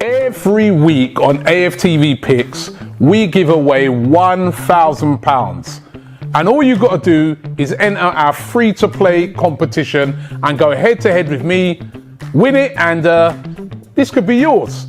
Every week on AFTV Picks, we give away £1,000. And all you've got to do is enter our free-to-play competition and go head-to-head with me, win it, and this could be yours.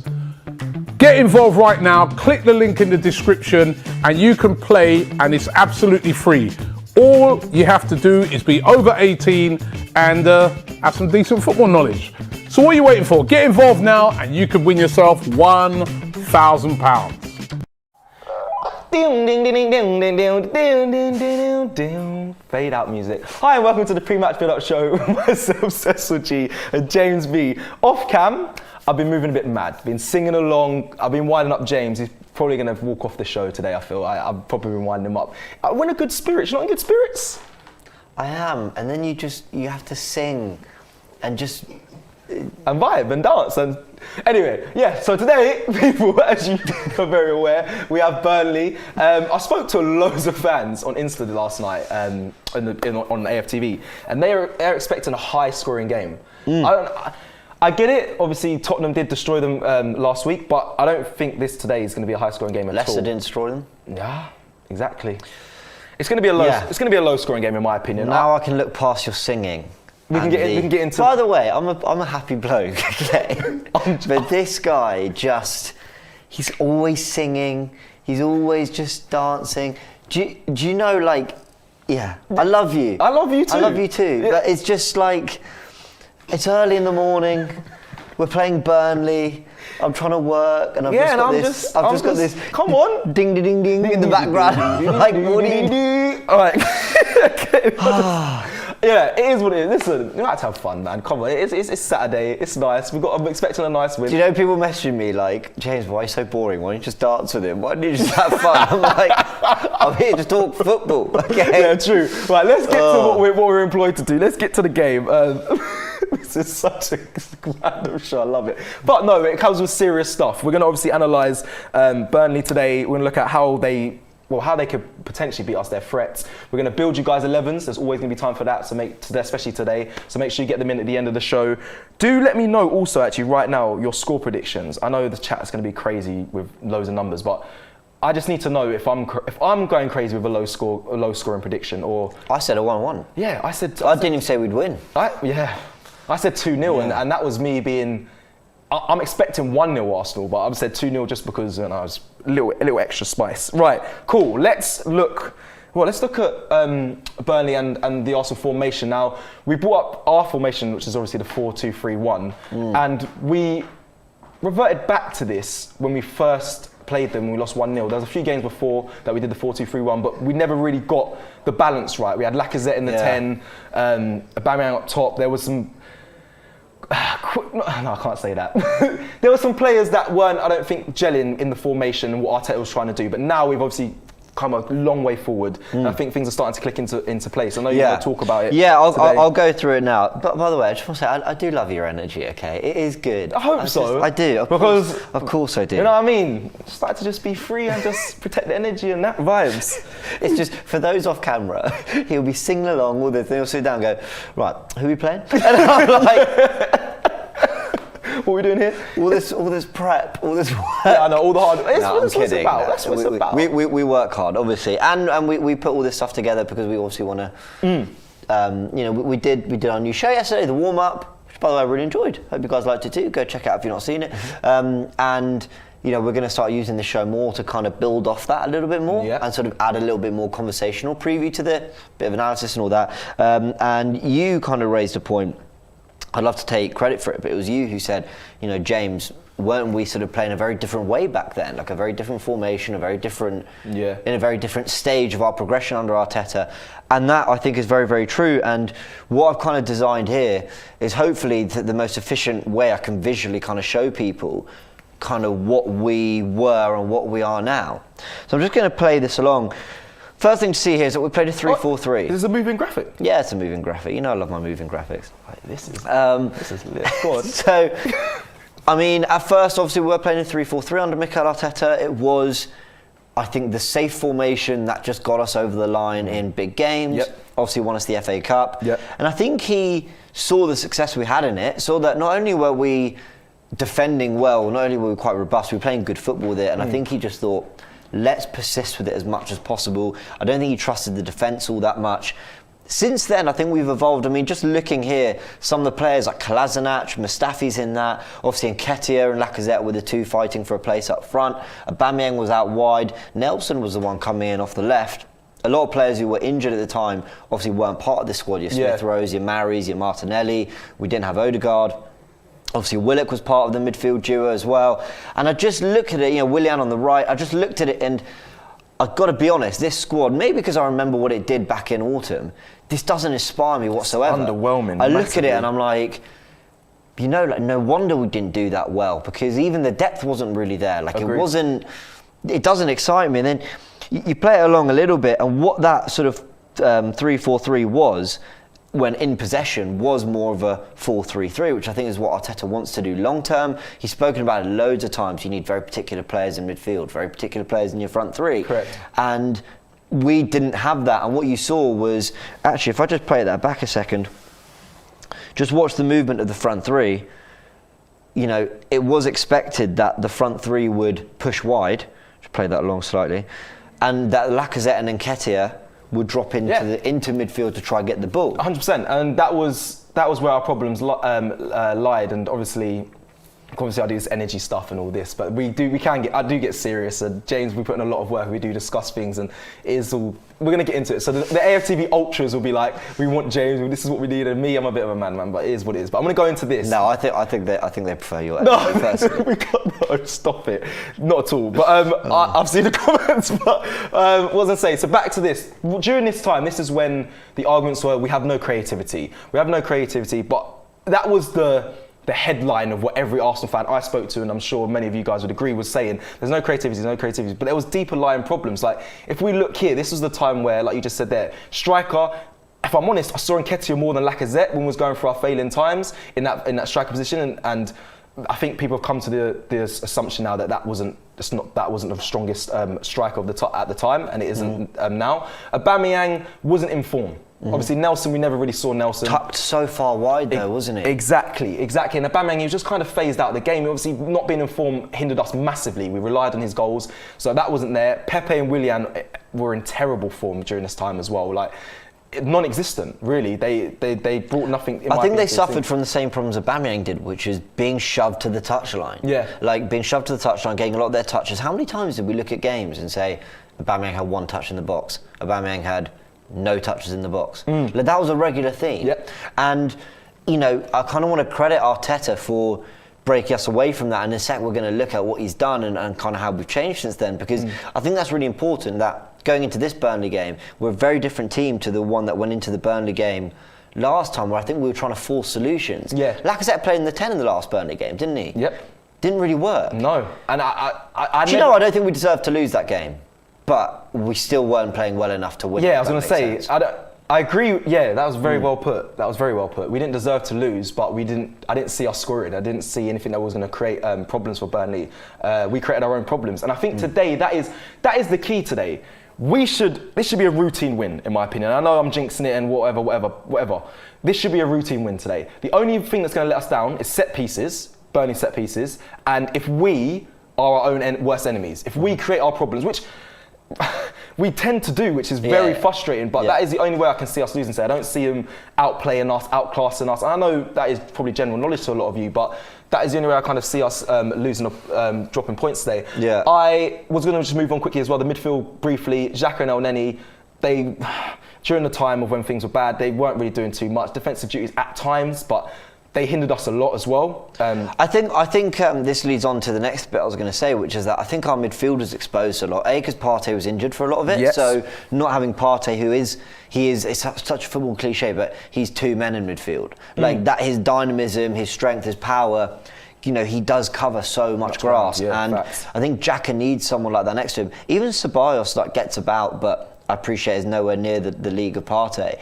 Get involved right now, click the link in the description, and you can play, and it's absolutely free. All you have to do is be over 18 and have some decent football knowledge. So what are you waiting for? Get involved now and you could win yourself £1,000. Fade out music. Hi and welcome to the pre-match build-up show with myself, Cecil Jee, and James B. Off cam, I've been moving a bit mad, been singing along, I've been winding up James. He's probably going to walk off the show today, I feel. I've probably been winding him up. We're in a good spirits. You're not in good spirits? I am, and then you have to sing and just... and vibe and dance. And anyway, yeah, so today, people, as you are very aware, we have Burnley. I spoke to loads of fans on Insta last night on AFTV, and they're expecting a high-scoring game. I get it, obviously Tottenham did destroy them last week, but I don't think today is going to be a high-scoring game at all. Leicester didn't destroy them? Yeah, exactly. It's going to be a low-scoring game in my opinion. Now I can look past your singing. We can get into. By the way, I'm a happy bloke, okay? But this guy he's always singing. He's always just dancing. Do you know, like, yeah, I love you. I love you too. I love you too. Yeah. But it's just like, it's early in the morning. We're playing Burnley. I'm trying to work, and I've just got this. Come on, ding ding ding ding in the background. Like, what do you do? All right. Yeah, it is what it is. Listen, you like to have fun, man. Come on, it's Saturday. It's nice. I'm expecting a nice win. Do you know people messaging me like, James, why are you so boring? Why don't you just dance with him? Why don't you just have fun? I'm like, I'm here to talk football. Okay. Yeah, true. Right, let's get to what we're employed to do. Let's get to the game. This is such a random show. I love it. But no, it comes with serious stuff. We're going to obviously analyse Burnley today. We're going to look at how they could potentially beat us, their threats. We're going to build you guys 11s. There's always going to be time for that, especially today. So make sure you get them in at the end of the show. Do let me know also, actually, right now, your score predictions. I know the chat is going to be crazy with loads of numbers, but I just need to know if I'm going crazy with a low scoring prediction, or... I said a 1-1. Yeah, I didn't even say we'd win. I said 2-0, and that was me being... I'm expecting 1-0 Arsenal, but I've said 2-0 just because I was a little extra spice. Right, cool. Let's look at Burnley and the Arsenal formation. Now, we brought up our formation, which is obviously the 4-2-3-1, and we reverted back to this when we first played them. We lost 1-0. There was a few games before that we did the 4-2-3-1, but we never really got the balance right. We had Lacazette in the 10, Aubameyang up top. There was some... No, I can't say that. There were some players that weren't, I don't think, gelling in the formation and what Arteta was trying to do. But now we've obviously come a long way forward. And I think things are starting to click into place. I know you want to talk about it. Yeah, I'll go through it now. But by the way, I just want to say, I do love your energy, okay? It is good. I hope so. I do. Of course I do. You know what I mean? Start to just be free and just protect the energy and that vibes. It's just, for those off camera, he'll be singing along with it, and he'll sit down and go, right, who are we playing? And I'm like... What are we doing here? All this prep, all this work. Yeah, I know, all the hard... I'm kidding. That's what it's about. We work hard, obviously. And we put all this stuff together because we obviously want to... we did our new show yesterday, the warm-up, which, by the way, I really enjoyed. Hope you guys liked it too. Go check it out if you've not seen it. And... we're going to start using the show more to kind of build off that a little bit more and sort of add a little bit more conversational preview to the bit of analysis and all that. And you kind of raised a point. I'd love to take credit for it, but it was you who said, James, weren't we sort of playing a very different way back then? Like a very different formation, in a very different stage of our progression under Arteta. And that, I think, is very, very true. And what I've kind of designed here is hopefully the most efficient way I can visually kind of show people kind of what we were and what we are now. So I'm just going to play this along. First thing to see here is that we played a 3-4-3. This is a moving graphic? Yeah, it's a moving graphic. I love my moving graphics. Right, this is lit. Go on. So, I mean, at first, obviously, we were playing a 3-4-3 under Mikel Arteta. It was, I think, the safe formation that just got us over the line in big games. Obviously, won us the FA Cup. And I think he saw the success we had in it, saw that not only were we defending well. Not only were we quite robust, we were playing good football with it, and I think he just thought, let's persist with it as much as possible. I don't think he trusted the defence all that much. Since then, I think we've evolved. I mean, just looking here, some of the players like Kolasinac, Mustafi's in that. Obviously, Nketiah and Lacazette were the two fighting for a place up front. Aubameyang was out wide. Nelson was the one coming in off the left. A lot of players who were injured at the time obviously weren't part of this squad. Your Smith Rose, your Maris, your Martinelli. We didn't have Odegaard. Obviously, Willock was part of the midfield duo as well. And I just look at it, you know, Willian on the right. I just looked at it and I've got to be honest, this squad, maybe because I remember what it did back in autumn, this doesn't inspire me whatsoever. It's underwhelming. I look at it and I'm like, you know, like, no wonder we didn't do that well, because even the depth wasn't really there. Like, it doesn't excite me. And then you play it along a little bit, and what that sort of 3-4-3 was, when in possession, was more of a 4-3-3, which I think is what Arteta wants to do long term. He's spoken about it loads of times. You need very particular players in midfield, very particular players in your front three. Correct. And we didn't have that. And what you saw was, actually, if I just play that back a second, just watch the movement of the front three. You know, it was expected that the front three would push wide. Just play that along slightly. And that Lacazette and Nketiah would drop into midfield to try and get the ball. 100%, and that was where our problems lied. And obviously I do this energy stuff and all this, but I do get serious. And James, we put in a lot of work. We do discuss things, and we're going to get into it. So the AFTV ultras will be like, we want James. This is what we need. And me, I'm a bit of a madman, but it is what it is. But I'm going to go into this. No, I think they prefer your. No, stop it. Not at all. But I've seen the comments. But what was I saying? So back to this. During this time, this is when the arguments were, we have no creativity. But that was the headline of what every Arsenal fan I spoke to, and I'm sure many of you guys would agree, was saying there's no creativity, but there was deeper lying problems. Like, if we look here, this was the time where, like you just said there, striker, if I'm honest, I saw Nketiah more than Lacazette when we was going through our failing times in that striker position, and I think people have come to the assumption now that wasn't the strongest striker at the time, and it isn't now. Aubameyang wasn't in form. Obviously, Nelson, we never really saw Nelson. Tucked so far wide though, wasn't it? Exactly. And Aubameyang, he was just kind of phased out of the game. Obviously, not being in form hindered us massively. We relied on his goals, so that wasn't there. Pepe and Willian were in terrible form during this time as well. Like, non-existent, really. They brought nothing. I think they suffered from the same problems Aubameyang did, which is being shoved to the touchline. Yeah. Like, being shoved to the touchline, getting a lot of their touches. How many times did we look at games and say, Aubameyang had one touch in the box, Aubameyang had no touches in the box? Like, that was a regular theme. Yep. And, you know, I kind of want to credit Arteta for breaking us away from that. And in a sec, we're going to look at what he's done and kind of how we've changed since then, because I think that's really important, that going into this Burnley game, we're a very different team to the one that went into the Burnley game last time, where I think we were trying to force solutions. Yeah. Lacazette played in the 10 in the last Burnley game, didn't he? Yep. Didn't really work. No. And I don't think we deserved to lose that game, but we still weren't playing well enough to win. Yeah, I was going to say, I agree. Yeah, that was very well put. We didn't deserve to lose, but I didn't see us scoring. I didn't see anything that was going to create problems for Burnley. We created our own problems, and I think today that is the key today. This should be a routine win, in my opinion. I know I'm jinxing it and whatever. This should be a routine win today. The only thing that's going to let us down is set pieces, Burnley set pieces, and if we are our own worst enemies, if we create our problems, which we tend to do, which is very frustrating, but that is the only way I can see us losing today. I don't see them outplaying us, outclassing us. And I know that is probably general knowledge to a lot of you, but that is the only way I kind of see us losing, dropping points today. Yeah. I was going to just move on quickly as well. The midfield, briefly, Xhaka and Elneny, during the time of when things were bad, they weren't really doing too much. Defensive duties at times, but they hindered us a lot as well. I think this leads on to the next bit I was going to say, which is that I think our midfield was exposed a lot. Because Partey was injured for a lot of it, so not having Partey, it's such a football cliche, but he's two men in midfield. Like that, his dynamism, his strength, his power. You know, he does cover so much grass, and facts. I think Xhaka needs someone like that next to him. Even Ceballos gets about, but I appreciate is nowhere near the league of Partey.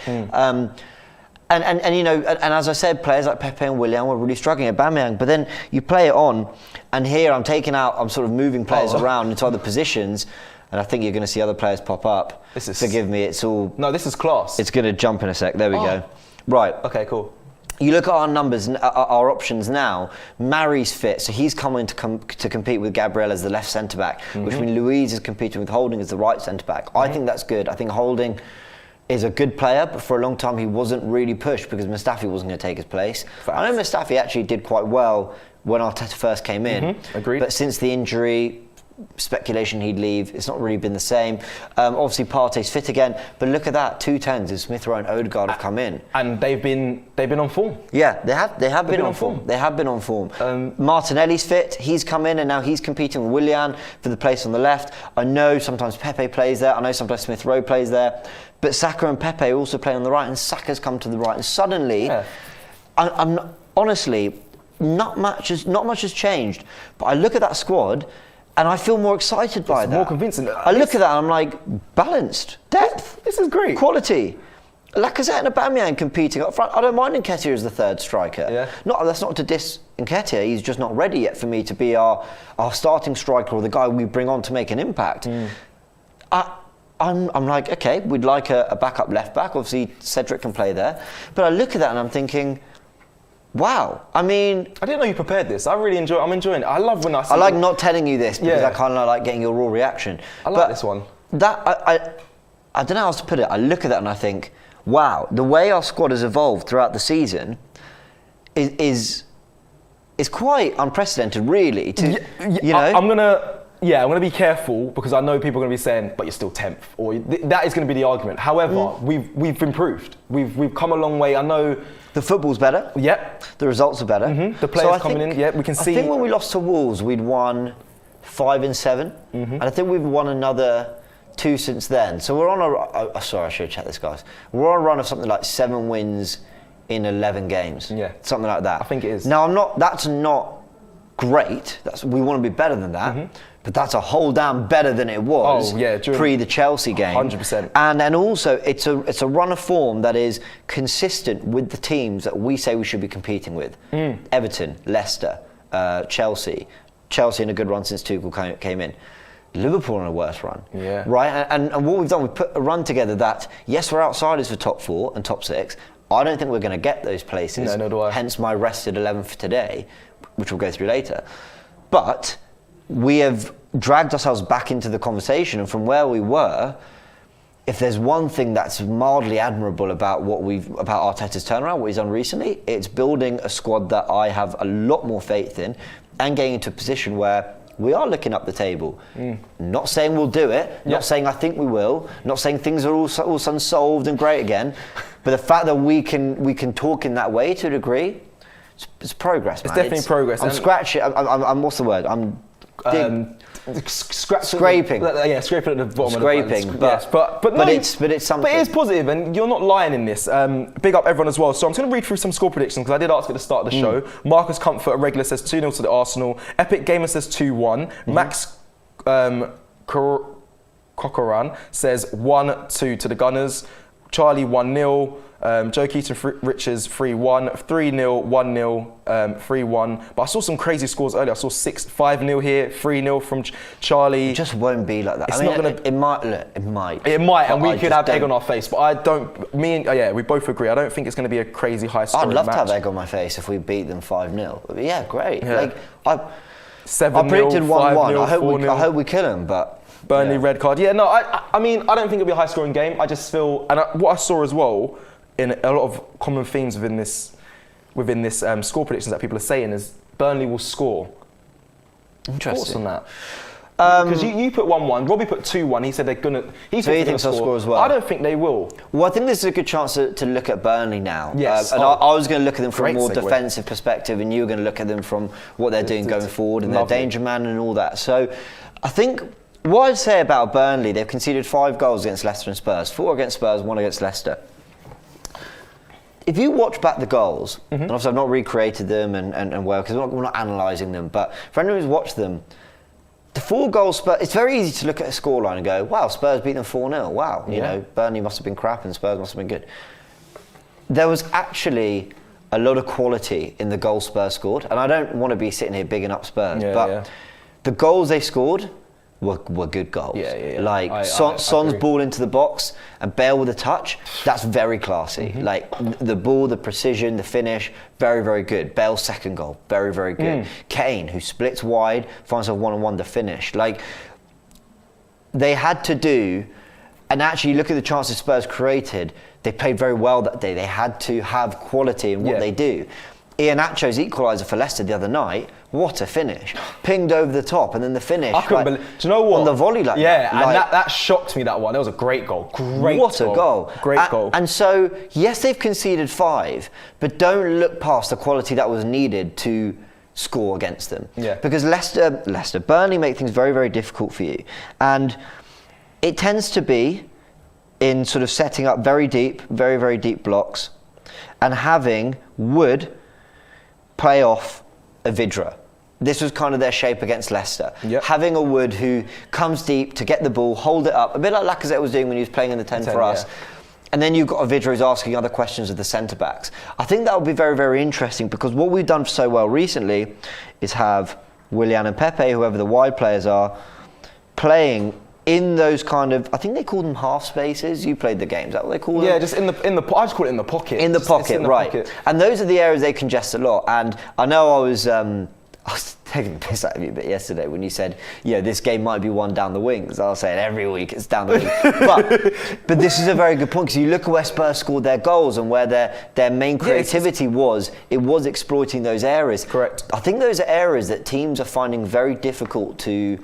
And you know, and as I said, players like Pepe and Willian were really struggling. Aubameyang, but then you play it on, and here I'm sort of moving players around into other positions, and I think you're going to see other players pop up. Forgive me, it's all. No, this is class. It's going to jump in a sec. There we go. Right. Okay, cool. You look at our numbers, our options now. Mary's fit, so he's coming to compete with Gabriel as the left centre back, which means Louise is competing with Holding as the right centre back. I think that's good. I think Holding is a good player, but for a long time he wasn't really pushed because Mustafi wasn't going to take his place. Facts. I know Mustafi actually did quite well when Arteta first came in. Agreed. But since the injury, speculation he'd leave, it's not really been the same. Obviously Partey's fit again, but look at that, 2 10s as Smith Rowe and Odegaard have come in. And they've been on form. Yeah, they have been on form. They have been on form. Martinelli's fit, he's come in and now he's competing with Willian for the place on the left. I know sometimes Pepe plays there, I know sometimes Smith Rowe plays there, but Saka and Pepe also play on the right and Saka's come to the right and suddenly, I'm honestly, not much has changed, but I look at that squad and I feel more excited by that. More convincing. I look at that and I'm like, balanced, depth. This is great. Quality. Lacazette and Aubameyang competing up front. I don't mind Nketiah as the third striker. Yeah. That's not to diss Nketiah. He's just not ready yet for me to be our starting striker or the guy we bring on to make an impact. I'm like, okay, we'd like a backup left back. Obviously, Cedric can play there. But I look at that and I'm thinking, wow. I mean, I didn't know you prepared this. I'm enjoying it. I love when I see I like not telling you this because Yeah. I kind of like getting your raw reaction. I like this one. I don't know how else to put it. I look at that and I think, wow, the way our squad has evolved throughout the season is quite unprecedented, really. I'm gonna be careful because I know people are gonna be saying, "But you're still 10th," or that is gonna be the argument. However, we've improved. We've come a long way. I know. The football's better. Yep. The results are better. The players coming in. Yeah, we can see. I think when we lost to Wolves, we'd won 5 and 7, and I think we've won another 2 since then. So we're on sorry, I should have checked this, guys. We're on a run of something like 7 wins in 11 games. Yeah. Something like that. I think it is. Now that's not great. We want to be better than that. But that's a whole damn better than it was pre the Chelsea game. 100%. And then also it's a run of form that is consistent with the teams that we say we should be competing with. Everton, Leicester, Chelsea. Chelsea in a good run since Tuchel came in. Liverpool in a worse run. Yeah. Right? And what we've done, we've put a run together that, yes, we're outsiders for top 4 and top 6. I don't think we're going to get those places. No, nor do I. Hence my rested 11 for today, which we'll go through later. But we have dragged ourselves back into the conversation, and from where we were, if there's one thing that's mildly admirable about about Arteta's turnaround, what he's done recently, it's building a squad that I have a lot more faith in and getting into a position where we are looking up the table. Not saying we'll do it, not saying I think we will, not saying things are all of a sudden solved and great again, but the fact that we can talk in that way to a degree, it's progress, man. It's definitely progress. I'm scratching. I'm what's the word? I'm scraping. Yeah, scraping at the bottom. Scraping, of the yes, but it's something. But it is positive, and you're not lying in this. Big up everyone as well. So I'm just going to read through some score predictions because I did ask at the start of the show. Marcus Comfort, a regular, says 2-0 to the Arsenal. Epic Gamer says 2-1. Max Cocoran says 1-2 to the Gunners. Charlie 1-0. Joe Keaton Richards 3-1, 3-0, 1-0, 3-1. But I saw some crazy scores earlier. I saw 5-0 here, 3-0 from Charlie. It just won't be like that. It's not gonna. It might. Look, it might. It might, and we could have egg on our face. But I don't. We both agree. I don't think it's going to be a crazy high scoring match. I'd love to have egg on my face if we beat them 5-0. Yeah, great. Yeah. I 7-0, predicted 1-1. 5-0, I hope we kill them, but. Burnley red card. Yeah, no. I mean, I don't think it'll be a high scoring game. I just feel, and what I saw as well, in a lot of common themes within this score predictions that people are saying is Burnley will score. Interesting. Thoughts on that? Because you put 1-1, Robbie put 2-1. He said they're gonna. He thinks they'll score as well. I don't think they will. Well, I think this is a good chance to look at Burnley now. Yes. I was going to look at them from a more defensive perspective, and you were going to look at them from what they're doing going forward and their danger man and all that. So, I think. What I'd say about Burnley, they've conceded 5 goals against Leicester and Spurs, 4 against Spurs, 1 against Leicester. If you watch back the goals, and obviously I've not recreated them and well, because we're not analysing them, but for anyone who's watched them, the 4 goals Spurs, it's very easy to look at a scoreline and go, wow, Spurs beat them 4-0, wow, you know, Burnley must have been crap and Spurs must have been good. There was actually a lot of quality in the goals Spurs scored, and I don't want to be sitting here bigging up Spurs, but the goals they scored were good goals. Yeah. Like Son's agree. ball into the box and Bale with a touch, that's very classy. Like the ball, the precision, the finish, very, very good. Bale's second goal, very, very good. Kane, who splits wide, finds a one-on-one to finish. Like, they had to do, and actually look at the chances Spurs created, they played very well that day. They had to have quality in what they do. Iheanacho's equaliser for Leicester the other night, what a finish. Pinged over the top, and then the finish. I couldn't believe. Do you know what? On the volley like that. Yeah, and that shocked me, that one. That was a great goal. What a goal. Great goal. And so, yes, they've conceded 5, but don't look past the quality that was needed to score against them. Yeah. Because Burnley make things very, very difficult for you. And it tends to be in sort of setting up very deep, very, very deep blocks, and having Wood play off a Vidra. This was kind of their shape against Leicester. Yep. Having a Wood who comes deep to get the ball, hold it up, a bit like Lacazette was doing when he was playing in the 10 for us. And then you've got a Vidra who's asking other questions of the centre-backs. I think that will be very, very interesting, because what we've done so well recently is have Willian and Pepe, whoever the wide players are, playing in those kind of, I think they call them half spaces. You played the game, is that what they call them? Yeah, just in the I just call it in the pocket. In the pocket, right. And those are the areas they congest a lot. And I know I was taking the piss out of you a bit yesterday when you said, this game might be won down the wings. I was saying every week it's down the wings. but this is a very good point, because you look at where Spurs scored their goals and where their main creativity was exploiting those areas. Correct. I think those are areas that teams are finding very difficult to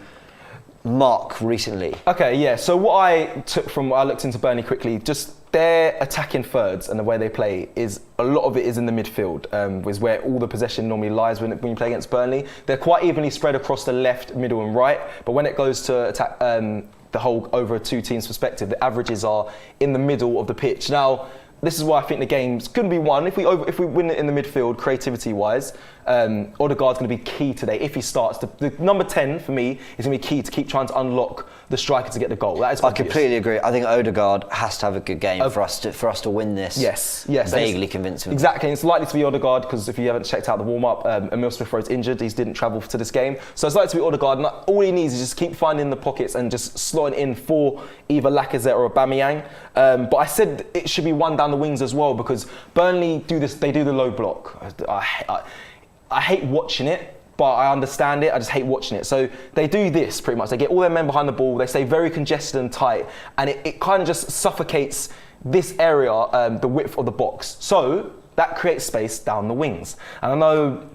mark recently. Okay, yeah. So what I took from, I looked into Burnley quickly, just their attacking thirds and the way they play is, a lot of it is in the midfield, is where all the possession normally lies when you play against Burnley. They're quite evenly spread across the left, middle and right, but when it goes to attack the whole over a two teams perspective, the averages are in the middle of the pitch. Now, this is why I think the game's going to be won. If we win it in the midfield, creativity-wise, Odegaard's going to be key today. If he starts, the number 10 for me is going to be key to keep trying to unlock the striker to get the goal. That is I completely agree. I think Odegaard has to have a good game for us to win this. Yes. Vaguely convincing. Exactly. And it's likely to be Odegaard, because if you haven't checked out the warm-up, Emil Smith-Rowe's injured. He didn't travel to this game, so it's likely to be Odegaard. And all he needs is just keep finding the pockets and just slotting in for either Lacazette or Aubameyang. But I said it should be one down the wings as well, because Burnley do this. They do the low block. I hate watching it, but I understand it. I just hate watching it. So they do this pretty much. They get all their men behind the ball. They stay very congested and tight, and it kind of just suffocates this area, the width of the box. So that creates space down the wings. And I know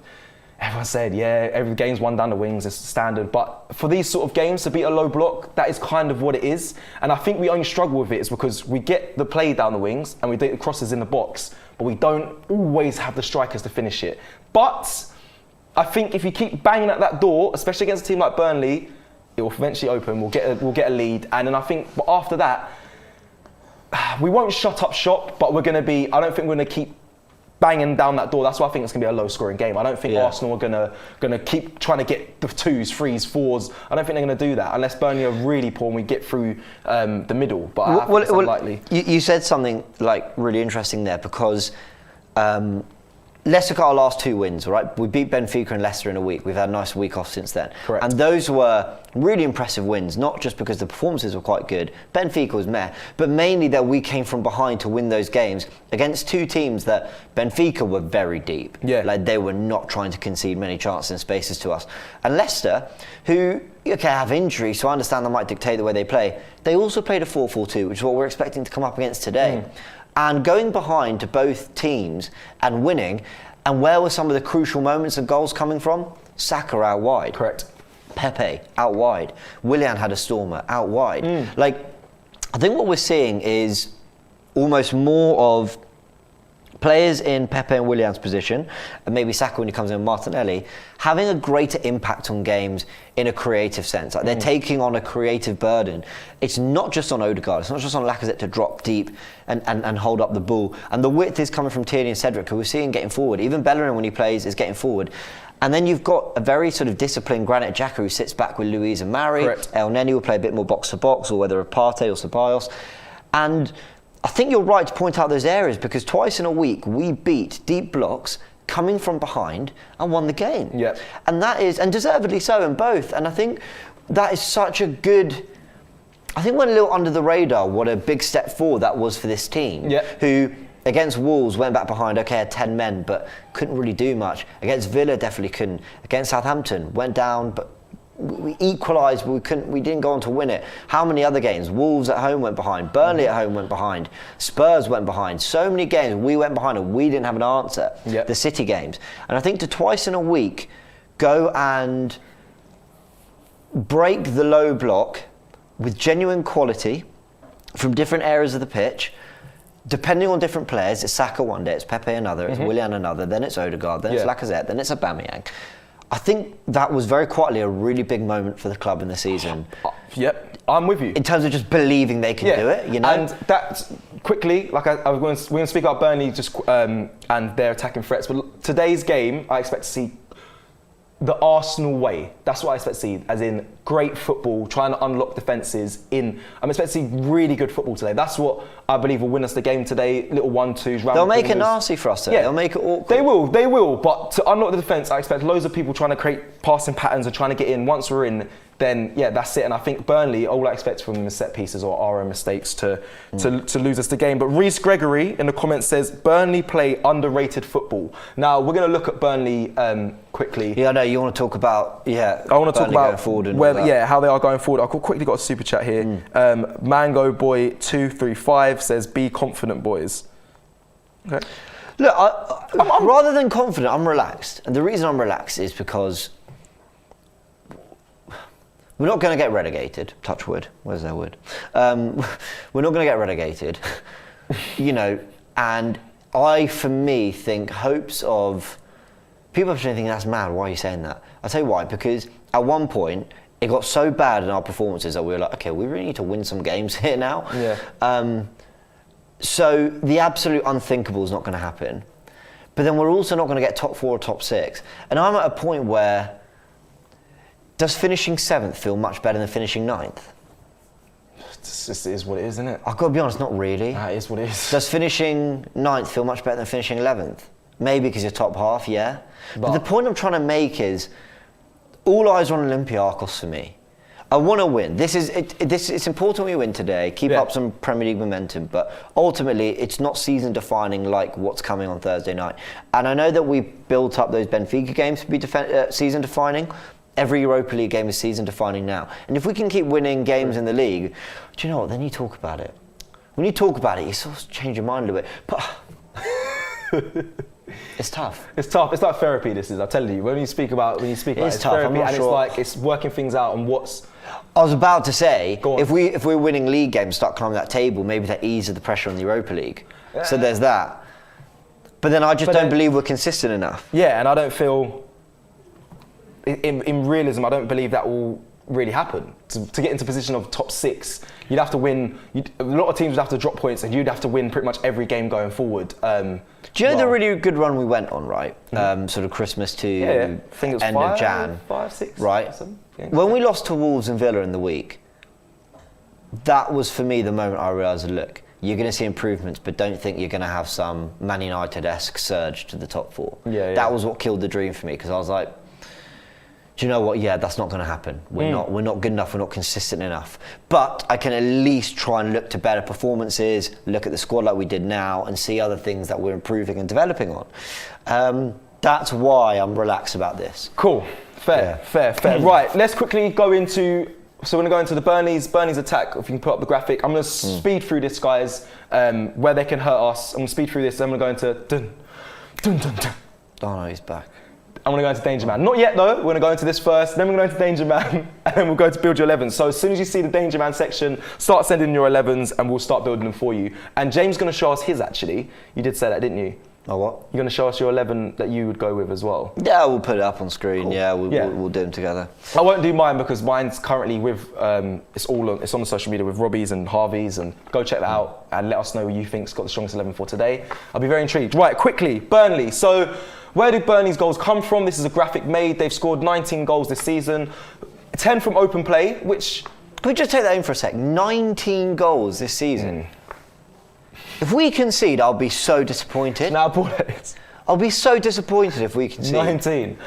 everyone said, every game's one down the wings, it's standard. But for these sort of games, to beat a low block, that is kind of what it is. And I think we only struggle with it is because we get the play down the wings and we do the crosses in the box, but we don't always have the strikers to finish it. But I think if you keep banging at that door, especially against a team like Burnley, it will eventually open. We'll get a lead, and then I think after that, we won't shut up shop. But I don't think we're going to keep banging down that door. That's why I think it's going to be a low-scoring game. I don't think Arsenal are going to keep trying to get the 2s, 3s, 4s. I don't think they're going to do that unless Burnley are really poor and we get through the middle. But I think it's unlikely. You said something like really interesting there, because Leicester got our last 2 wins, right? We beat Benfica and Leicester in a week. We've had a nice week off since then. Correct. And those were really impressive wins, not just because the performances were quite good. Benfica was meh, but mainly that we came from behind to win those games against 2 teams that Benfica were very deep. Yeah. Like, they were not trying to concede many chances and spaces to us. And Leicester, who have injuries, so I understand that might dictate the way they play. They also played a 4-4-2, which is what we're expecting to come up against today. And going behind to both teams and winning, and where were some of the crucial moments of goals coming from? Saka out wide. Correct. Pepe out wide. Willian had a stormer out wide. Like, I think what we're seeing is almost more of players in Pepe and Willian's position, and maybe Saka when he comes in with Martinelli, having a greater impact on games in a creative sense. Like, they're taking on a creative burden. It's not just on Odegaard, it's not just on Lacazette to drop deep and hold up the ball. And the width is coming from Tierney and Cedric, who we're seeing getting forward. Even Bellerin, when he plays, is getting forward. And then you've got a very sort of disciplined Granit Xhaka who sits back with Luiz and Mari. Correct. El Neni will play a bit more box-to-box, or whether Partey or Ceballos. And I think you're right to point out those areas, because twice in a week we beat deep blocks coming from behind and won the game. Yep. And that is, and deservedly so in both. And I think that is such a good. I think went a little under the radar. What a big step forward that was for this team. Yeah. Who against Wolves went back behind. Okay, had 10 men, but couldn't really do much. Against Villa, definitely couldn't. Against Southampton, went down, but we equalised, but we couldn't. We didn't go on to win it. How many other games? Wolves at home went behind. Burnley at home went behind. Spurs went behind. So many games we went behind and we didn't have an answer. Yep. The City games, and I think to twice in a week go and break the low block with genuine quality from different areas of the pitch. Depending on different players, it's Saka one day, it's Pepe another, it's Willian another, then it's Odegaard, then it's Lacazette, then it's Aubameyang. I think that was very quietly a really big moment for the club in the season. Yep, I'm with you. In terms of just believing they can do it, you know? And that, quickly, like we're going to speak about Burnley and their attacking threats, but today's game, I expect to see the Arsenal way. That's what I expect to see, as in great football, trying to unlock defences. I'm expecting to see really good football today. That's what I believe will win us the game today. Little 1-2s. They'll make it nasty for us. They'll make it awkward. They will. But to unlock the defence, I expect loads of people trying to create passing patterns and trying to get in. Once we're in, then that's it. And I think Burnley, all I expect from them is set pieces or our own mistakes to lose us the game. But Reece Gregory in the comments says Burnley play underrated football. Now we're going to look at Burnley quickly. Yeah, I know you want to talk about. I want to talk about how they are going forward. I've quickly got a super chat here. Mango Boy 235 says, "Be confident, boys." Okay. Look, I'm rather than confident, I'm relaxed, and the reason I'm relaxed is because we're not going to get relegated. Touch wood. Where's their wood? We're not going to get relegated. You know, and for me, think hopes of people are thinking that's mad. Why are you saying that? I'll tell you why. Because at one point it got so bad in our performances that we were like, okay, we really need to win some games here now. Yeah. So the absolute unthinkable is not going to happen. But then we're also not going to get top 4 or top 6. And I'm at a point where, does finishing 7th feel much better than finishing 9th? It is what it is, isn't it? I've got to be honest, not really. That is what it is. Does finishing 9th feel much better than finishing 11th? Maybe because you're top half, yeah. But the point I'm trying to make is, all eyes are on Olympiacos for me. I want to win. It's important we win today, keep up some Premier League momentum, but ultimately it's not season defining like what's coming on Thursday night. And I know that we built up those Benfica games to be season defining. Every Europa League game is season defining now. And if we can keep winning games in the league, do you know what? Then you talk about it. When you talk about it, you sort of change your mind a little bit. But it's tough. It's tough. It's like therapy. This is. I tell you. When you speak about it's tough. therapy, and it's like it's working things out and what's. I was about to say, if we're winning league games, start climbing that table, maybe that eases the pressure on the Europa League. So there's that. But then I just don't believe we're consistent enough. Yeah, and I don't feel. In realism, I don't believe that will really happen. To get into position of top 6, you'd have to win. A lot of teams would have to drop points, and you'd have to win pretty much every game going forward. Do you know the really good run we went on, right? Sort of Christmas to I think it was end of Jan. 5, 6, right? When we lost to Wolves and Villa in the week, that was for me the moment I realised, look, you're going to see improvements, but don't think you're going to have some Man United-esque surge to the top 4. That was what killed the dream for me, because I was like, do you know what? Yeah, that's not going to happen. We're not good enough. We're not consistent enough. But I can at least try and look to better performances, look at the squad like we did now, and see other things that we're improving and developing on. That's why I'm relaxed about this. Cool. Fair. Right, let's quickly go into. So we're going to go into the Burnley's attack. If you can put up the graphic, I'm going to speed through this, guys. Where they can hurt us. I'm going to speed through this. Then I'm going to go into dun dun dun dun. Oh no, he's back. I'm going to go into Danger Man. Not yet though, we're going to go into this first, then we're going to go into Danger Man, and then we'll go to Build Your 11s. So as soon as you see the Danger Man section, start sending in your 11s and we'll start building them for you. And James is going to show us his actually. You did say that, didn't you? Oh, what? You're going to show us your 11 that you would go with as well? Yeah, we'll put it up on screen. Cool. Yeah, we'll do them together. I won't do mine because mine's currently with, it's on the social media with Robbie's and Harvey's, and go check that out and let us know who you think's got the strongest 11 for today. I'll be very intrigued. Right, quickly, Burnley. So where did Burnley's goals come from? This is a graphic made. They've scored 19 goals this season, 10 from open play, which... Can we just take that in for a sec? 19 goals this season. If we concede, I'll be so disappointed. Now, bullets. I'll be so disappointed if we concede. 19.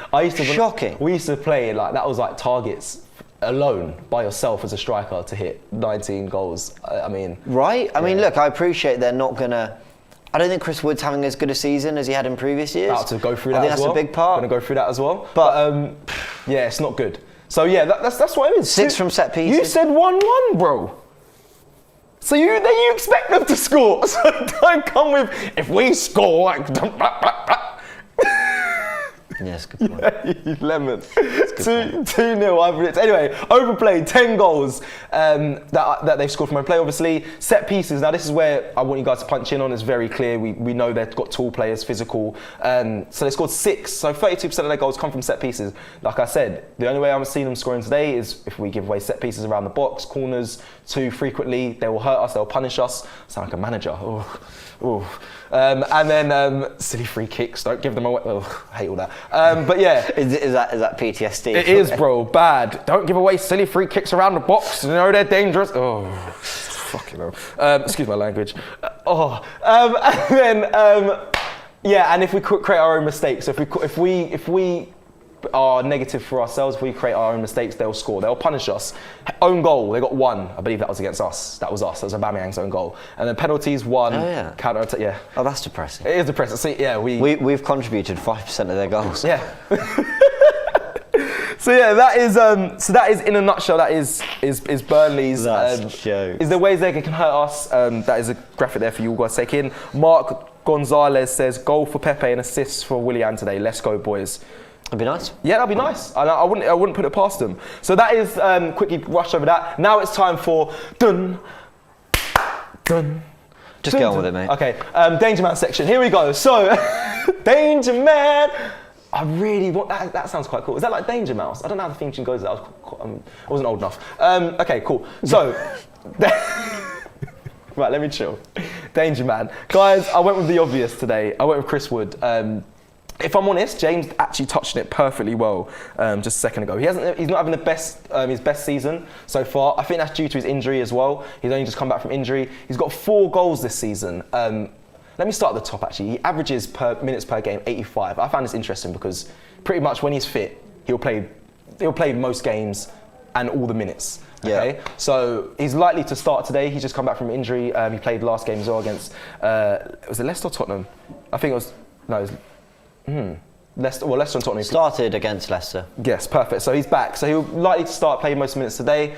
Shocking. We used to play like that was like targets alone by yourself as a striker to hit 19 goals. I mean, right? I mean, look, I appreciate they're not gonna. I don't think Chris Wood's having as good a season as he had in previous years. About to go through that I think as that's well. a big part. Going to go through that as well. But yeah, it's not good. So yeah, that's what it is. 6 from set pieces. You said 1-1, bro. So you expect them to score. So don't come with, if we score, like, yeah, that's a good point. you lemon. 2-0 over it. Anyway, overplayed, 10 goals that they've scored from overplay. Obviously, set pieces. Now, this is where I want you guys to punch in on. It's very clear. We know they've got tall players, physical. So they scored 6. So 32% of their goals come from set pieces. Like I said, the only way I'm seeing them scoring today is if we give away set pieces around the box, corners too frequently. They will hurt us. They'll punish us. Sound like a manager. Ooh. And then silly free kicks. Don't give them away. Oh, I hate all that. But yeah, Is that PTSD? it is, bro. Bad. Don't give away silly free kicks around the box. You know they're dangerous. Oh, fucking hell. Excuse my language. And then yeah, and if we create our own mistakes, so if we are negative for ourselves, if we create our own mistakes, they'll score. They'll punish us. Own goal, they got 1. I believe that was against us. That was us. That was Aubameyang's own goal. And then penalties 1. Oh, yeah. Counter attack. Yeah. Oh, that's depressing. It is depressing. See, yeah, We've contributed 5% of their goals. Yeah. So yeah, that is in a nutshell. That is Burnley's. That's jokes. Is there ways they can hurt us? That is a graphic there for you guys to take in. Mark Gonzalez says goal for Pepe and assists for Willian today. Let's go, boys. That'd be nice. Yeah, that'd be nice. I wouldn't put it past them. So that is quickly rush over that. Now it's time for dun. Just get on with it, mate. Okay, Danger Man section. Here we go. So, Danger Man. I really want that. That sounds quite cool. Is that like Danger Mouse? I don't know how the theme tune goes. I wasn't old enough. Okay, cool. So, right, let me chill. Danger Man, guys. I went with the obvious today. I went with Chris Wood. If I'm honest, James actually touched it perfectly well just a second ago. He's not having his best season so far. I think that's due to his injury as well. He's only just come back from injury. He's got 4 goals this season. Let me start at the top actually. He averages minutes per game 85. I found this interesting because pretty much when he's fit, he'll play most games and all the minutes. Okay, yeah. So he's likely to start today. He's just come back from injury. He played last game as well against was it Leicester or Tottenham? I think it was Leicester and Tottenham. Started against Leicester. Yes, perfect. So he's back. So he'll likely to start playing most minutes today.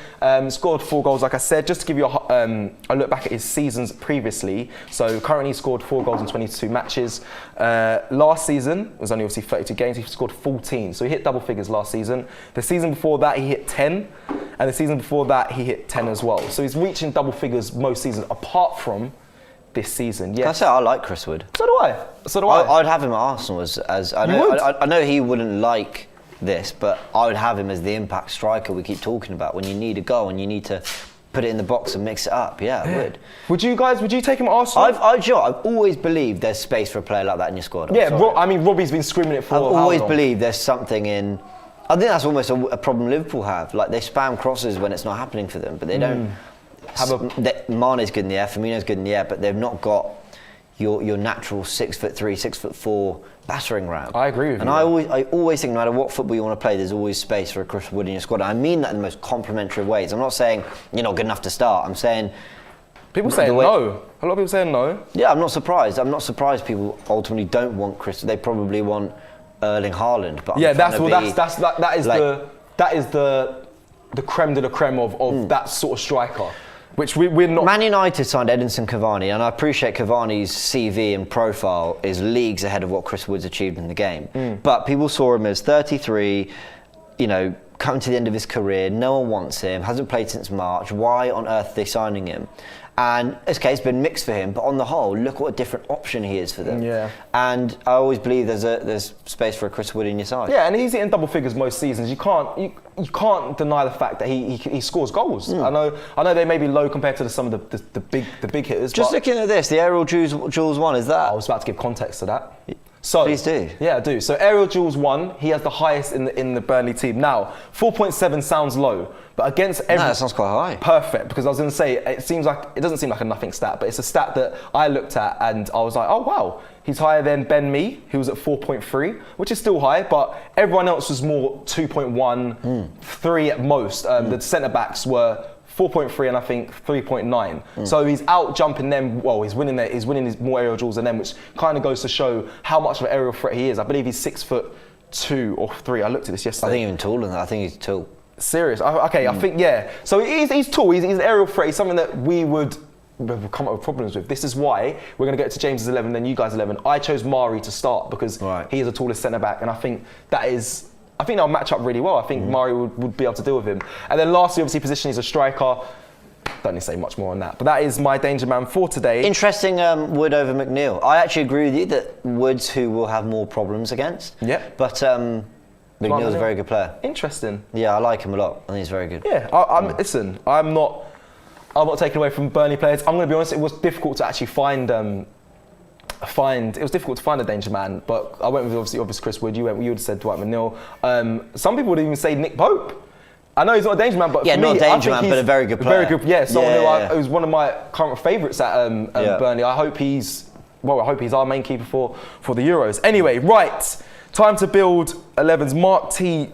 Scored 4 goals, like I said. Just to give you a look back at his seasons previously. So currently he scored 4 goals in 22 matches. Last season, it was only obviously 32 games, he scored 14. So he hit double figures last season. The season before that, he hit 10. And the season before that, he hit 10 as well. So he's reaching double figures most seasons, apart from this season. Can I say I like Chris Wood? So do I. I'd have him at Arsenal as I know he wouldn't like this, but I would have him as the impact striker we keep talking about. When you need a goal and you need to put it in the box and mix it up, yeah, I would. Would you take him at Arsenal? I've always believed there's space for a player like that in your squad. Robbie's been screaming it for I've always believed there's something in. I think that's almost a problem Liverpool have. Like they spam crosses when it's not happening for them, but they don't. Mane's good in the air, Firmino's good in the air, but they've not got your natural 6'3", 6'4" battering ram. I agree with you. And I always think no matter what football you want to play, there's always space for a Chris Wood in your squad. And I mean that in the most complimentary of ways. I'm not saying you're not good enough to start. I'm saying people saying no. A lot of people saying no. Yeah, I'm not surprised. I'm not surprised people ultimately don't want Chris. They probably want Erling Haaland. But that is the creme de la creme of that sort of striker. Which we're not. Man United signed Edinson Cavani, and I appreciate Cavani's CV and profile is leagues ahead of what Chris Wood's achieved in the game. But people saw him as 33, coming to the end of his career. No one wants him. Hasn't played since March. Why on earth are they signing him? And it's been mixed for him, but on the whole, look what a different option he is for them. Yeah. And I always believe there's space for a Chris Wood in your side. Yeah, and he's hitting double figures most seasons. You can't deny the fact that he scores goals. I know they may be low compared to some of the big hitters. Just looking at this, the aerial Jules one, is that? I was about to give context to that. So, please do. Yeah, I do. So aerial duels 1, he has the highest in the Burnley team. Now, 4.7 sounds low, but against every... No, that sounds quite high. Perfect, because I was going to say, it doesn't seem like a nothing stat, but it's a stat that I looked at and I was like, oh wow, he's higher than Ben Mee, who was at 4.3, which is still high, but everyone else was more 2.1, 3 at most. The centre-backs were 4.3 and I think 3.9. So he's out jumping them. Well, he's winning his more aerial duels than them, which kind of goes to show how much of an aerial threat he is. I believe he's 6'2" or 3. I looked at this yesterday. I think even taller than that. I think he's tall. Serious? Okay, I think, yeah. So he's tall. He's an aerial threat. He's something that we would come up with problems with. This is why we're going to get to James's 11, then you guys 11. I chose Mari to start because he is the tallest centre back, and I think they'll match up really well. I think Mari would be able to deal with him. And then lastly, obviously, position, he's a striker. Don't need to say much more on that. But that is my danger man for today. Interesting, Wood over McNeil. I actually agree with you that Wood's who will have more problems against. Yep. But McNeil's a very good player. Interesting. Yeah, I like him a lot. I think he's very good. Yeah, listen, I'm not taking away from Burnley players. I'm going to be honest, it was difficult to actually find a danger man, but I went with obviously Chris Wood. You would have said Dwight McNeil. Some people would even say Nick Pope. I know he's not a danger man, but yeah, for not me, a danger man, but a very good player. Very good, yeah. Someone who's one of my current favourites at Burnley. I hope he's our main keeper for the Euros. Anyway, right, time to build 11s. Mark T.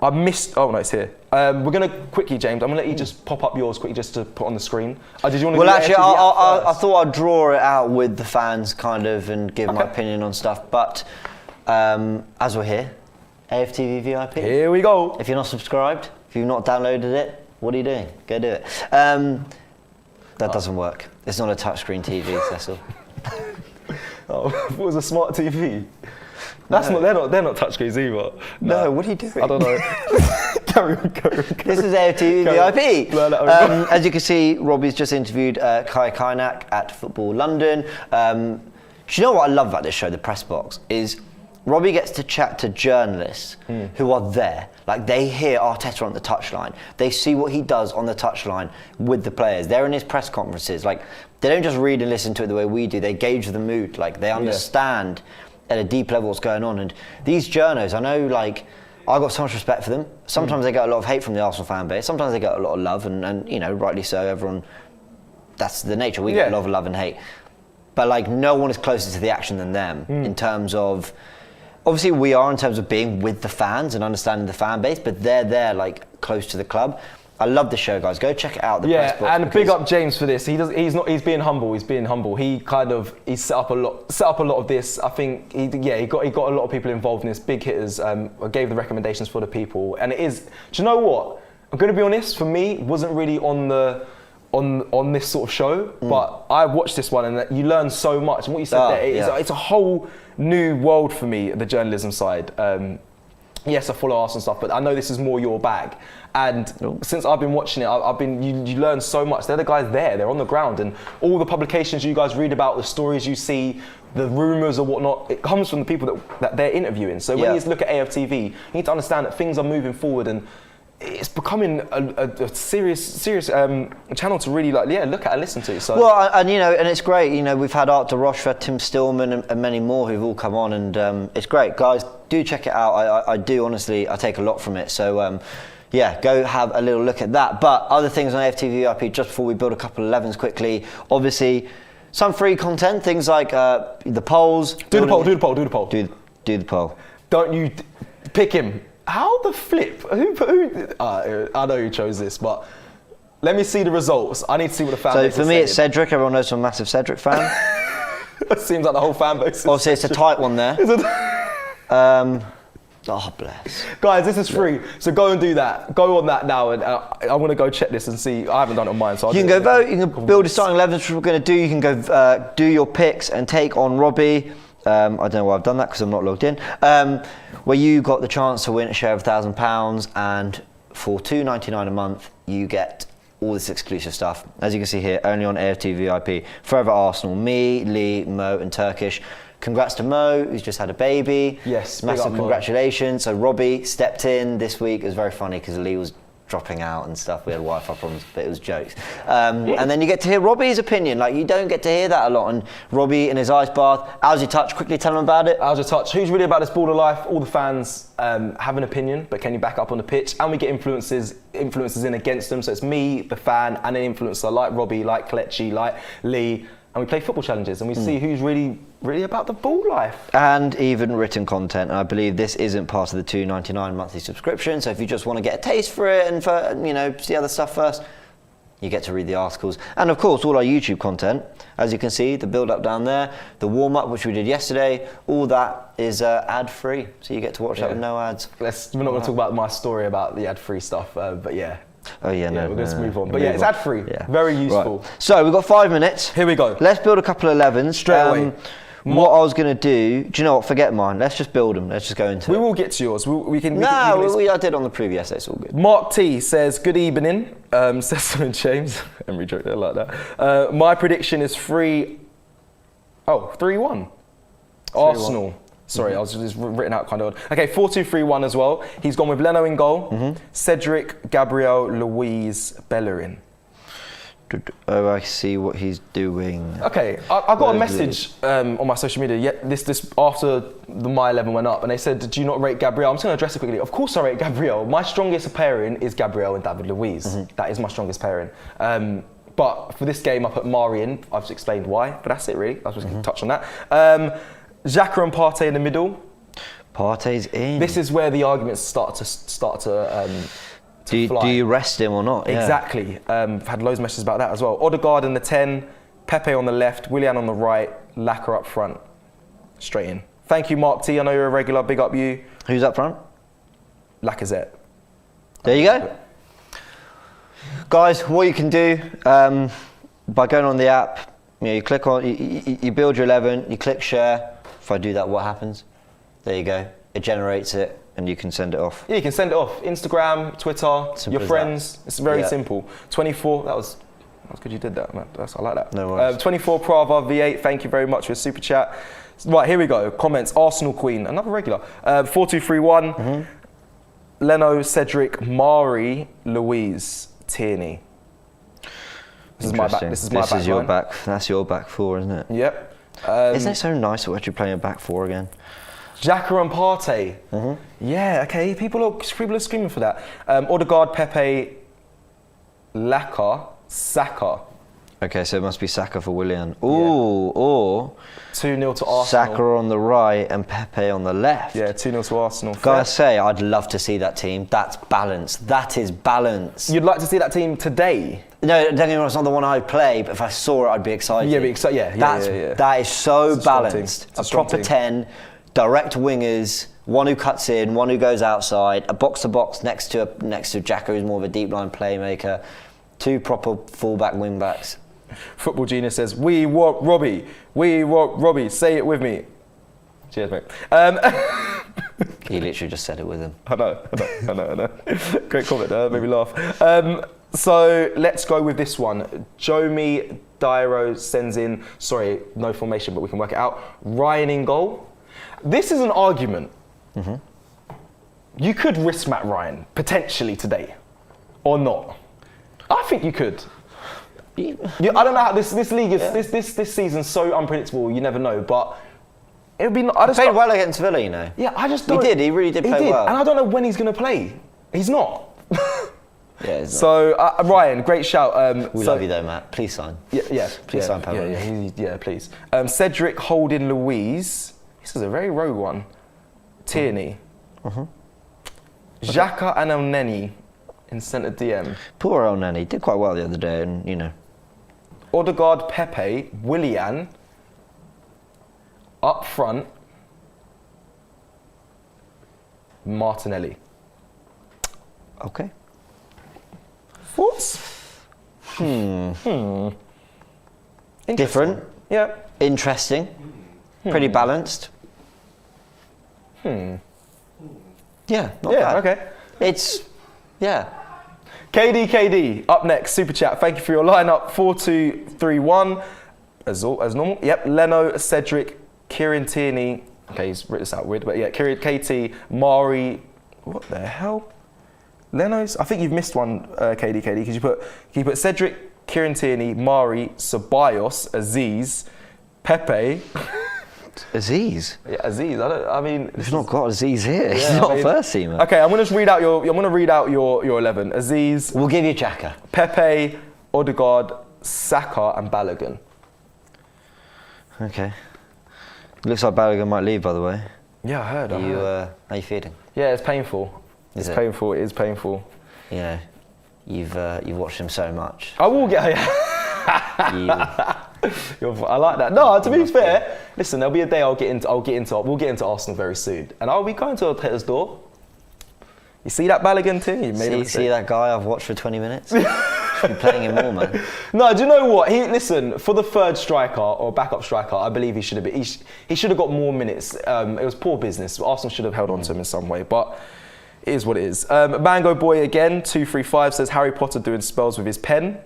I missed. Oh no, it's here. We're gonna quickly, James. I'm gonna let you just pop up yours quickly, just to put on the screen. Did you want to? Well, actually, I thought I'd draw it out with the fans, kind of, and give my opinion on stuff. But as we're here, AFTV VIP. Here we go. If you're not subscribed, if you've not downloaded it, what are you doing? Go do it. That doesn't work. It's not a touchscreen TV, Cecil. Oh, it was a smart TV. They're not touchscreens either. No, what are you doing? I don't know. Carry on. This is AFTV VIP. As you can see, Robbie's just interviewed Kai Kainak at Football London. Do you know what I love about this show, the press box, is Robbie gets to chat to journalists who are there. Like, they hear Arteta on the touchline. They see what he does on the touchline with the players. They're in his press conferences. Like, they don't just read and listen to it the way we do. They gauge the mood. Like, they understand at a deep level what's going on. And these journos, I know, like, I got so much respect for them. Sometimes they get a lot of hate from the Arsenal fan base. Sometimes they get a lot of love, and you know, rightly so. Everyone, that's the nature. We get a lot of love and hate. But like, no one is closer to the action than them in terms of, obviously we are in terms of being with the fans and understanding the fan base, but they're there like close to the club. I love the show, guys. Go check it out. Press box, and big up James for this. He's being humble. He set up a lot of this. I think he got a lot of people involved in this. Big hitters. Gave the recommendations for the people, and it is. Do you know what? I'm going to be honest. For me, it wasn't really on this sort of show, but I watched this one and you learn so much. And what you said it's a whole new world for me, the journalism side. Yes, I follow Arsenal stuff, but I know this is more your bag. And since I've been watching it, you learn so much. They're the guys there, they're on the ground, and all the publications you guys read about, the stories you see, the rumours or whatnot, it comes from the people that they're interviewing. So when you look at AFTV, you need to understand that things are moving forward, and it's becoming a serious channel to really look at and listen to. So and it's great. You know, we've had Art de Rochefort, Tim Stillman, and many more who've all come on, and it's great, guys. Do check it out. I do honestly. I take a lot from it. So go have a little look at that. But other things on AFTV VIP, just before we build a couple of 11s quickly. Obviously, some free content, things like the polls. Do the poll. Do the poll. Don't you pick him. How the flip? Who? I know who chose this, but let me see the results. I need to see what the fan base is. So for me, it's Cedric. Everyone knows I'm a massive Cedric fan. It seems like the whole fan base. Obviously, it's a tight one there. Oh, bless. Guys, this is free, so go and do that. Go on that now, and I'm going to go check this and see. I haven't done it on mine, so you can go vote. You can build a starting 11, which we're going to do. You can go do your picks and take on Robbie. I don't know why I've done that because I'm not logged in. Where you got the chance to win a share of £1,000, and for $2.99 a month, you get all this exclusive stuff. As you can see here, only on AFTV VIP. Forever Arsenal. Me, Lee, Mo, and Turkish. Congrats to Mo, who's just had a baby. Yes, massive congratulations. So Robbie stepped in this week. It was very funny because Lee was dropping out and stuff. We had Wi-Fi problems, but it was jokes. And then you get to hear Robbie's opinion. Like, you don't get to hear that a lot. And Robbie in his ice bath. How's your touch? Quickly tell him about it. How's your touch? Who's really about this baller life? All the fans have an opinion, but can you back up on the pitch? And we get influences in against them. So it's me, the fan, and an influencer like Robbie, like Kelechi, like Lee. And we play football challenges, and we see who's really about the ball life. And even written content. And I believe this isn't part of the $2.99 monthly subscription. So if you just want to get a taste for it and for, you know, see other stuff first, you get to read the articles. And of course, all our YouTube content. As you can see, the build-up down there, the warm-up, which we did yesterday, all that is ad-free. So you get to watch that with no ads. We're not going to talk about my story about the ad-free stuff, but yeah. Oh yeah, no. We're going to move on. But yeah, it's ad-free. Yeah. Very useful. Right. So we've got 5 minutes. Here we go. Let's build a couple of 11s. Straight away. What I was going to do you know what? Forget mine. Let's just build them. Let's just go into it. We will get to yours. I did on the previous, so it's all good. Mark T says, good evening. Cecil and James. Emery joke there like that. My prediction is 3-1. Arsenal. Sorry, I was just written out kind of odd. Okay, 4-2-3-1 as well. He's gone with Leno in goal. Cedric, Gabriel, Louise, Bellerin. Oh, I see what he's doing. Okay, I got a message on my social media this after my 11 went up, and they said, do you not rate Gabriel? I'm just going to address it quickly. Of course I rate Gabriel. My strongest pairing is Gabriel and David Luiz. That is my strongest pairing. But for this game, I put Mari in. I've just explained why, but that's it really. I was just going to touch on that. Xhaka and Partey in the middle. Partey's in. This is where the arguments start to do you rest him or not? Exactly. I've had loads of messages about that as well. Odegaard in the 10, Pepe on the left, Willian on the right, Laka up front. Straight in. Thank you, Mark T. I know you're a regular. Big up you. Who's up front? Lacazette. There you go. Guys, what you can do by going on the app, you click on, you build your 11, you click share. If I do that, what happens? There you go. It generates it, and you can send it off. Yeah, you can send it off. Instagram, Twitter, simple your friends. It's very simple. 24. That was good. You did that, man. I like that. No worries. 24 Prava V8. Thank you very much for your super chat. Right, here we go. Comments. Arsenal Queen, another regular. 4-2-3-1. Leno, Cedric, Mari, Louise, Tierney. This is my back. This is your back. That's your back four, isn't it? Yep. Isn't it so nice that we're actually playing a back four again? Xhaka and Partey. Yeah, okay. People are screaming for that. Odegaard, Pepe, Laka, Saka. Okay, so it must be Saka for Willian. Ooh, or 2-0 to Arsenal. Saka on the right and Pepe on the left. Yeah, 2-0 to Arsenal. Gotta say, I'd love to see that team. That's balance. That is balance. You'd like to see that team today? No, don't get me wrong, it's not the one I'd play, but if I saw it, I'd be excited. That is so balanced. A proper 10, direct wingers, one who cuts in, one who goes outside, a box-to-box next to Xhaka, who's more of a deep-line playmaker, two proper full-back wing-backs. Football Genius says, we want Robbie. We want Robbie. Say it with me. Cheers, mate. He literally just said it with him. I know. Great comment, made me laugh. So let's go with this one. Jomi Dairo sends in, sorry, no formation, but we can work it out. Ryan in goal. This is an argument. You could risk Matt Ryan, potentially today, or not. I think you could. I don't know how this league is. This season's so unpredictable. You never know. But it would be. He played well against Villa, you know. Yeah, I just don't. He did. He really did play well. And I don't know when he's going to play. He's not. Yeah. He's so Ryan, great shout. We love you though, Matt. Please sign. Yeah. Please sign, Pablo. Yeah, please. Cedric, Holding, Louise. This is a very rogue one. Tierney. Xhaka and El Neni in centre DM. Poor El Neni did quite well the other day, and you know. Odegaard, Pepe, Willian, up front, Martinelli. Okay. Thoughts? Different. Yeah. Interesting. Pretty balanced. Yeah, not bad. Okay. It's, yeah. KD, up next, super chat. Thank you for your lineup. 4-2-3-1, as normal. Yep, Leno, Cedric, Kieran Tierney. Okay, he's written this out weird, but yeah, KT, Mari. What the hell? Leno's. I think you've missed one, KD, because you put Cedric, Kieran Tierney, Mari, Ceballos, Aziz, Pepe. Aziz? Yeah, Aziz. We've not got Aziz here. He's not a first teamer. Okay, I'm gonna just read out your 11. Aziz. We'll give you Xhaka. Pepe, Odegaard, Saka, and Balogun. Okay. Looks like Balogun might leave, by the way. Yeah, I heard. How are you feeling? Yeah, it's painful. It's painful. It is painful. You know, you've watched him so much. I will get. I like that. No, to be fair, listen. There'll be a day we'll get into Arsenal very soon, and I'll be going to a Petter's door. You see that Balogun thing? You made see that guy I've watched for 20 minutes? Should be playing him more, man. No, do you know what? Listen, for the third striker or backup striker, I believe he should have been. He should have got more minutes. It was poor business. Arsenal should have held on to him in some way, but it is what it is. Mango Boy again, 235 says Harry Potter doing spells with his pen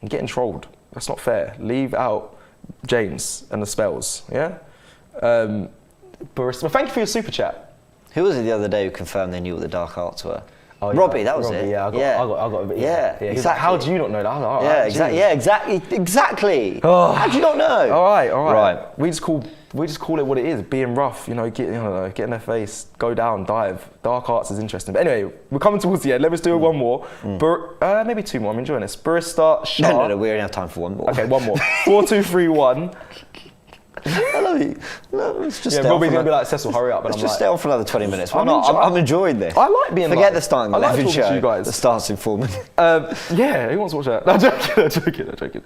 and getting trolled. That's not fair. Leave out James and the spells. Yeah. Barista, thank you for your super chat. Who was it the other day who confirmed they knew what the dark arts were? Oh, Robbie, that was it. Yeah, I got a bit. Yeah, exactly. How do you not know that? Oh, yeah, exactly. Oh. How do you not know? All right. We just call it what it is. Being rough, get in their face, go down, dive. Dark arts is interesting. But anyway, we're coming towards the end. Let's do one more. Maybe two more. I'm enjoying this. Barista Shah. No. We only have time for one more. Okay, one more. 4231. I love you. No, it's just Robbie's gonna be like, Cecil, hurry up. Let's just stay on for another 20 minutes. I'm enjoying this. I like being. Forget the starting 11 show. You guys. The starting 4 minutes. Yeah, who wants to watch that? No, I'm joking.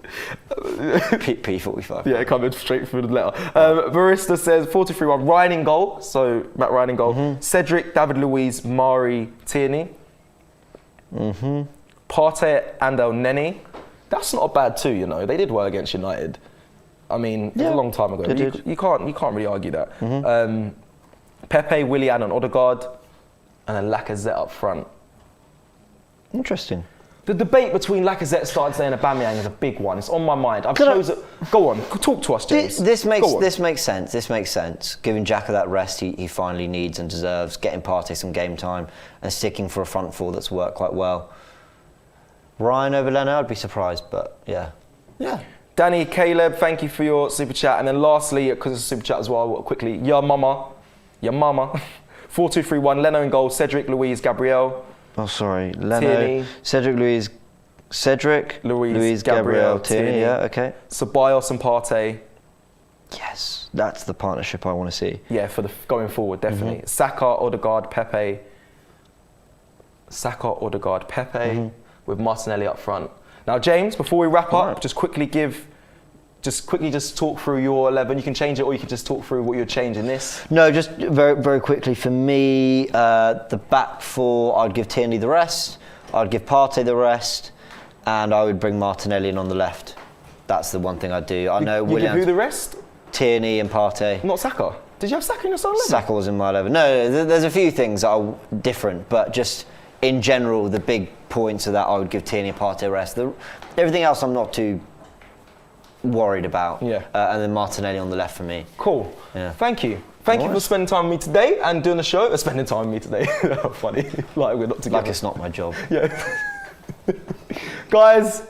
P45. Yeah, coming straight through the letter. Barista says 4-3-1. Ryan in goal. So Matt Ryan in goal. Cedric, David Luiz, Mari, Tierney. Partey and El Neni. That's not a bad two. They did well against United. I mean, it was a long time ago. You can't really argue that. Pepe, Willian, and Odegaard, and then Lacazette up front. Interesting. The debate between Lacazette starting today and Aubameyang is a big one. It's on my mind. Go on, talk to us, James. This makes sense. This makes sense. Giving Xhaka that rest he finally needs and deserves, getting Partey some game time, and sticking for a front four that's worked quite well. Ryan over Leno, I'd be surprised, but yeah. Danny, Caleb, thank you for your super chat. And then lastly, because it's a super chat as well, quickly, your mama. 4-2-3-1, Leno in goal, Cedric, Luiz, Gabriel. Oh, sorry. Leno, Tierney. Cedric, Luiz, Gabriel, Tierney. Yeah, okay. Ceballos and Partey. Yes, that's the partnership I want to see. Yeah, for the going forward, definitely. Saka, Odegaard, Pepe. With Martinelli up front. Now, James, before we wrap up, just quickly talk through your 11. You can change it, or you can just talk through what you're changing this. No, just very, very quickly. For me, the back four, I'd give Tierney the rest. I'd give Partey the rest, and I would bring Martinelli in on the left. That's the one thing I'd do. I know Williams. You give who the rest? Tierney and Partey. Not Saka. Did you have Saka in your starting 11? Saka was in my 11. No, there's a few things that are different, but just in general, the big points of that, I would give Tierney and Partey a rest. Everything else, I'm not too worried about. Yeah. And then Martinelli on the left for me. Cool. Yeah. Thank you. Thank you for spending time with me today and doing the show. Spending time with me today. Funny. Like we're not together. Like it's not my job. Yeah. Guys,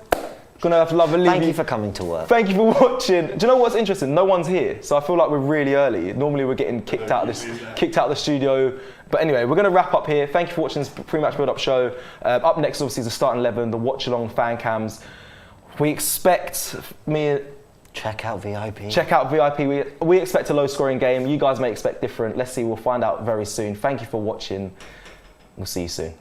gonna have to love and leave Thank you for coming to work. Thank you for watching. Do you know what's interesting? No one's here, so I feel like we're really early. Normally we're getting kicked out of the studio. But anyway, we're going to wrap up here. Thank you for watching this pre-match build-up show. Up next, obviously, is the starting 11, the watch-along fan cams. We expect Check out VIP. We expect a low-scoring game. You guys may expect different. Let's see. We'll find out very soon. Thank you for watching. We'll see you soon.